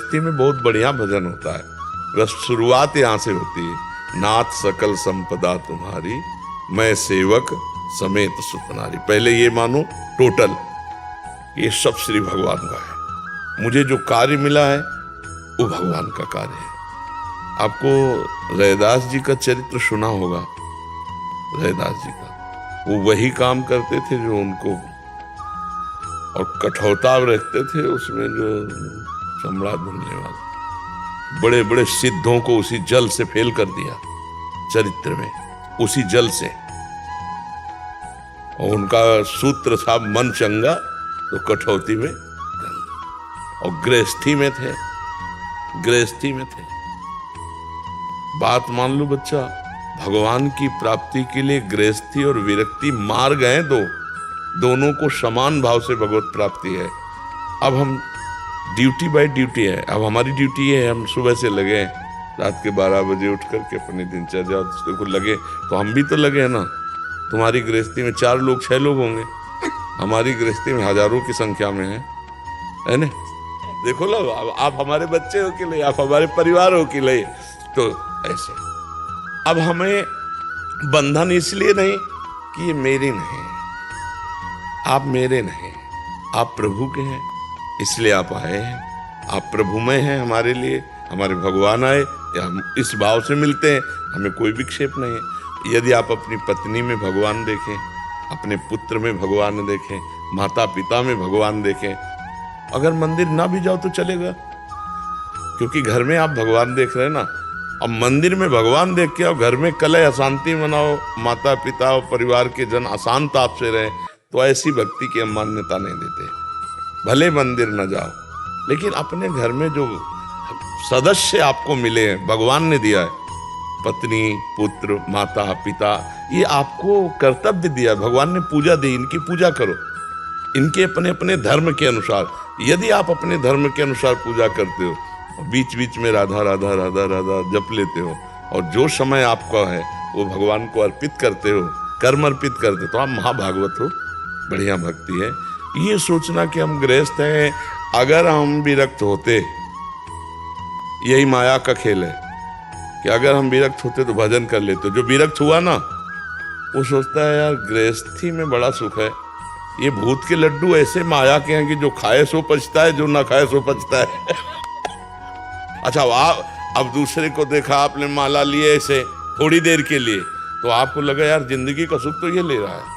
गृहस्थी में बहुत बढ़िया भजन होता है, बस शुरुआत यहाँ से होती है। नाथ सकल संपदा तुम्हारी, मैं सेवक समेत सुतनारी। पहले ये मानो टोटल ये सब श्री भगवान का है, मुझे जो कार्य मिला है वो भगवान का कार्य है। आपको रैदास जी का चरित्र सुना होगा। रैदास जी का वो वही काम करते थे जो उनको, और कठौता रखते थे उसमें जो चमड़ा धुलने वाला, बड़े बड़े सिद्धों को उसी जल से फेल कर दिया चरित्र में, उसी जल से। और उनका सूत्र था मन चंगा तो कठौती में गंगा। और गृहस्थी में थे, गृहस्थी में थे। बात मान लो बच्चा, भगवान की प्राप्ति के लिए गृहस्थी और विरक्ति मार्ग हैं दो, दोनों को समान भाव से भगवत प्राप्ति है। अब हम ड्यूटी बाय ड्यूटी है, अब हमारी ड्यूटी है, हम सुबह से लगे रात के 12 बजे उठ करके अपनी दिनचर्या को लगे, तो हम भी तो लगे हैं ना। तुम्हारी गृहस्थी में 4 लोग 6 लोग होंगे, हमारी गृहस्थी में हजारों की संख्या में है ना। देखो लो, आप हमारे बच्चे हो कि नहीं, आप हमारे परिवार हो कि नहीं। तो ऐसे अब हमें बंधन इसलिए नहीं कि ये मेरे नहीं, आप मेरे नहीं, आप प्रभु के हैं, इसलिए आप आए हैं। आप प्रभुमय हैं हमारे लिए, हमारे भगवान आए, या हम इस भाव से मिलते हैं, हमें कोई विक्षेप नहीं है। यदि आप अपनी पत्नी में भगवान देखें, अपने पुत्र में भगवान देखें, माता पिता में भगवान देखें, अगर मंदिर ना भी जाओ तो चलेगा, क्योंकि घर में आप भगवान देख रहे हैं ना। अब मंदिर में भगवान देख के और घर में कलह अशांति मनाओ, माता पिता और परिवार के जन अशांत आपसे रहे, तो ऐसी भक्ति की हम मान्यता नहीं देते। भले मंदिर न जाओ, लेकिन अपने घर में जो सदस्य आपको मिले हैं, भगवान ने दिया है, पत्नी पुत्र माता पिता, ये आपको कर्तव्य दिया है, भगवान ने पूजा दी, इनकी पूजा करो, इनके अपने अपने धर्म के अनुसार। यदि आप अपने धर्म के अनुसार पूजा करते हो, बीच बीच में राधा राधा राधा राधा जप लेते हो, और जो समय आपका है वो भगवान को अर्पित करते हो, कर्म अर्पित करते हो, तो आप महाभागवत हो, बढ़िया भक्ति है। ये सोचना कि हम गृहस्थ हैं, अगर हम विरक्त होते, यही माया का खेल है कि अगर हम विरक्त होते तो भजन कर लेते। जो विरक्त हुआ ना, वो सोचता है यार गृहस्थी में बड़ा सुख है। ये भूत के लड्डू ऐसे माया के हैं कि जो खाए सो पचता है, जो ना खाए सो पचता है। अच्छा, अब दूसरे को देखा आपने माला लिए ऐसे थोड़ी देर के लिए, तो आपको लगा यार जिंदगी का सुख तो ये ले रहा है,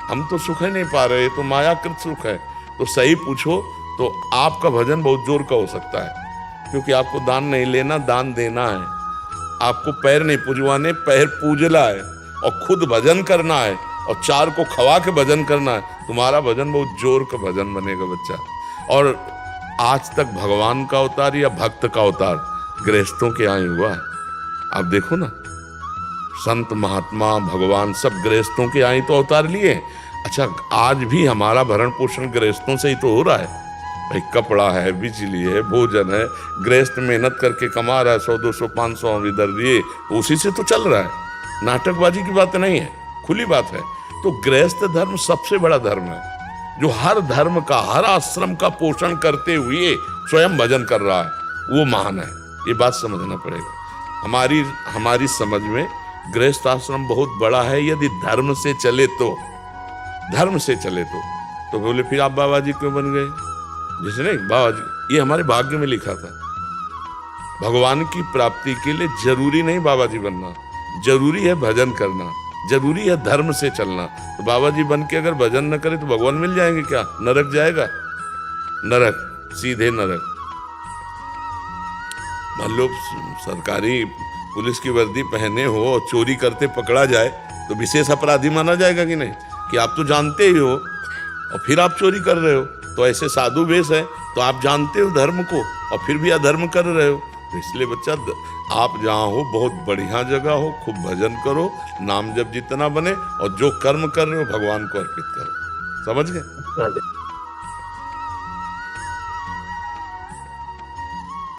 हम तो सुख ही नहीं पा रहे, तो मायाकृत सुख है। तो सही पूछो तो आपका भजन बहुत जोर का हो सकता है, क्योंकि आपको दान नहीं लेना, दान देना है। आपको पैर नहीं पूजवाने, पैर पूजना है, और खुद भजन करना है, और 4 को खवा के भजन करना है। तुम्हारा भजन बहुत जोर का भजन बनेगा बच्चा। और आज तक भगवान का अवतार या भक्त का अवतार गृहस्थों के यहाँ हुआ है। आप देखो ना, संत महात्मा भगवान सब गृहस्थों के यहाँ ही तो अवतार लिए। अच्छा, आज भी हमारा भरण पोषण गृहस्थों से ही तो हो रहा है भाई। कपड़ा है, बिजली है, भोजन है, गृहस्थ मेहनत करके कमा रहा है, 100 200 500 इधर दिए, तो उसी से तो चल रहा है। नाटकबाजी की बात नहीं है, खुली बात है। तो गृहस्थ धर्म सबसे बड़ा धर्म है, जो हर धर्म का, हर आश्रम का पोषण करते हुए स्वयं भजन कर रहा है, वो महान है। ये बात समझना पड़ेगा। हमारी समझ में गृहस्थ आश्रम बहुत बड़ा है, यदि धर्म से चले तो, धर्म से चले तो बोले फिर आप बाबा जी क्यों बन गए? जैसे नहीं, बाबा जी, ये हमारे भाग्य में लिखा था। भगवान की प्राप्ति के लिए जरूरी नहीं बाबा जी बनना, जरूरी है भजन करना, जरूरी है धर्म से चलना। तो बाबा जी बन के अगर भजन न करे तो भगवान मिल जाएंगे क्या? नरक जाएगा, नरक, सीधे नरक। मान लो सरकारी पुलिस की वर्दी पहने हो और चोरी करते पकड़ा जाए तो विशेष अपराधी माना जाएगा कि नहीं? कि आप तो जानते ही हो और फिर आप चोरी कर रहे हो, तो ऐसे साधु वेश है, तो आप जानते हो धर्म को और फिर भी अधर्म कर रहे हो। तो इसलिए बच्चा, आप जहाँ हो बहुत बढ़िया जगह हो, खूब भजन करो, नाम जब जितना बने, और जो कर्म कर रहे हो भगवान को अर्पित करो। समझ गए?